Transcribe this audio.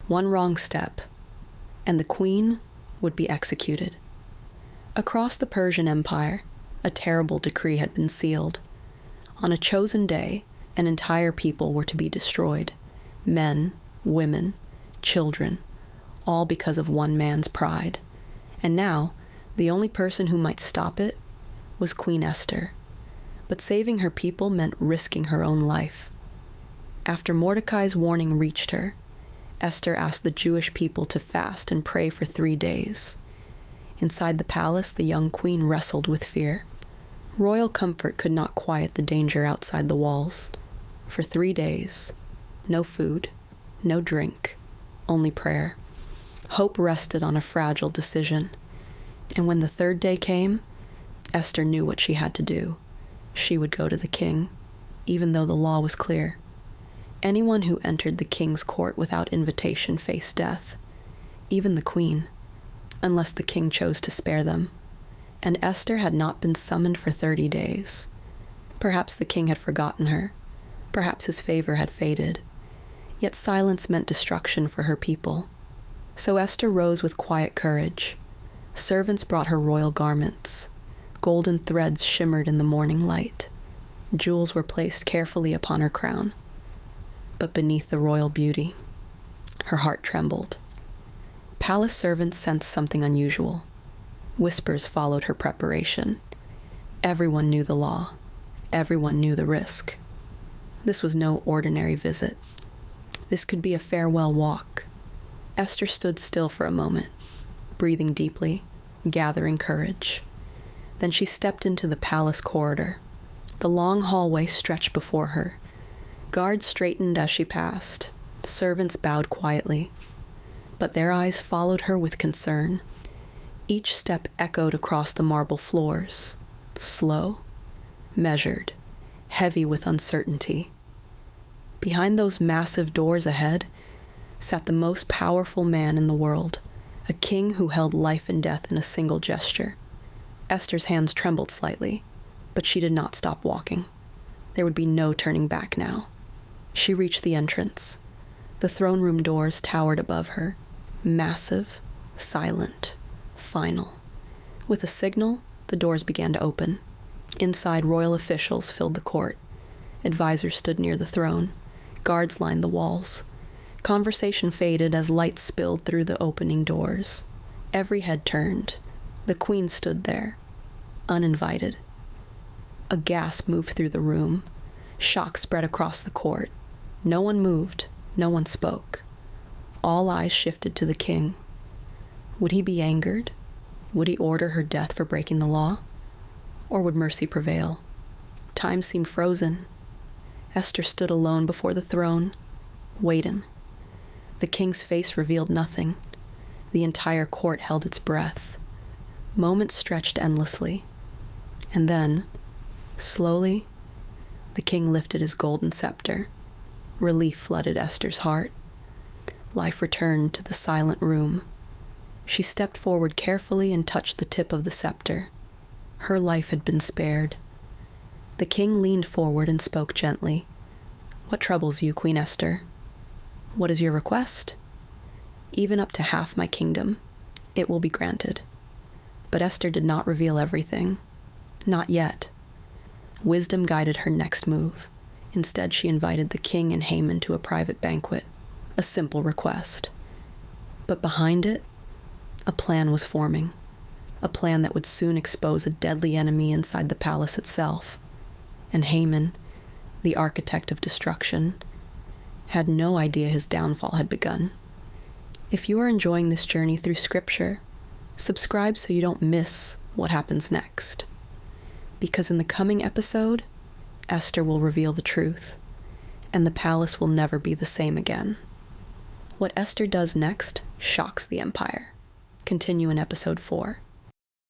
One wrong step, and the queen would be executed. Across the Persian Empire, a terrible decree had been sealed. On a chosen day, an entire people were to be destroyed. Men, women, children, all because of one man's pride. And now, the only person who might stop it was Queen Esther. But saving her people meant risking her own life. After Mordecai's warning reached her, Esther asked the Jewish people to fast and pray for 3 days. Inside the palace, the young queen wrestled with fear. Royal comfort could not quiet the danger outside the walls. For 3 days, no food, no drink, only prayer. Hope rested on a fragile decision. And when the 3rd day came, Esther knew what she had to do. She would go to the king, even though the law was clear. Anyone who entered the king's court without invitation faced death, even the queen, unless the king chose to spare them. And Esther had not been summoned for 30 days. Perhaps the king had forgotten her. Perhaps his favor had faded. Yet silence meant destruction for her people. So Esther rose with quiet courage. Servants brought her royal garments. Golden threads shimmered in the morning light. Jewels were placed carefully upon her crown. But beneath the royal beauty, her heart trembled. Palace servants sensed something unusual. Whispers followed her preparation. Everyone knew the law. Everyone knew the risk. This was no ordinary visit. This could be a farewell walk. Esther stood still for a moment, breathing deeply, gathering courage. Then she stepped into the palace corridor. The long hallway stretched before her. Guards straightened as she passed. Servants bowed quietly. But their eyes followed her with concern. Each step echoed across the marble floors, slow, measured, heavy with uncertainty. Behind those massive doors ahead sat the most powerful man in the world, a king who held life and death in a single gesture. Esther's hands trembled slightly, but she did not stop walking. There would be no turning back now. She reached the entrance. The throne room doors towered above her, massive, silent, final. With a signal, the doors began to open. Inside, royal officials filled the court. Advisors stood near the throne. Guards lined the walls. Conversation faded as light spilled through the opening doors. Every head turned. The queen stood there, uninvited. A gasp moved through the room. Shock spread across the court. No one moved. No one spoke. All eyes shifted to the king. Would he be angered? Would he order her death for breaking the law? Or would mercy prevail? Time seemed frozen. Esther stood alone before the throne, waiting. The king's face revealed nothing. The entire court held its breath. Moments stretched endlessly. And then, slowly, the king lifted his golden scepter. Relief flooded Esther's heart. Life returned to the silent room. She stepped forward carefully and touched the tip of the scepter. Her life had been spared. The king leaned forward and spoke gently. "What troubles you, Queen Esther? What is your request?" "Even up to half my kingdom, it will be granted." But Esther did not reveal everything. Not yet. Wisdom guided her next move. Instead, she invited the king and Haman to a private banquet, a simple request. But behind it, a plan was forming, a plan that would soon expose a deadly enemy inside the palace itself. And Haman, the architect of destruction, had no idea his downfall had begun. If you are enjoying this journey through Scripture, subscribe so you don't miss what happens next. Because in the coming episode, Esther will reveal the truth, and the palace will never be the same again. What Esther does next shocks the empire. Continue in episode 4.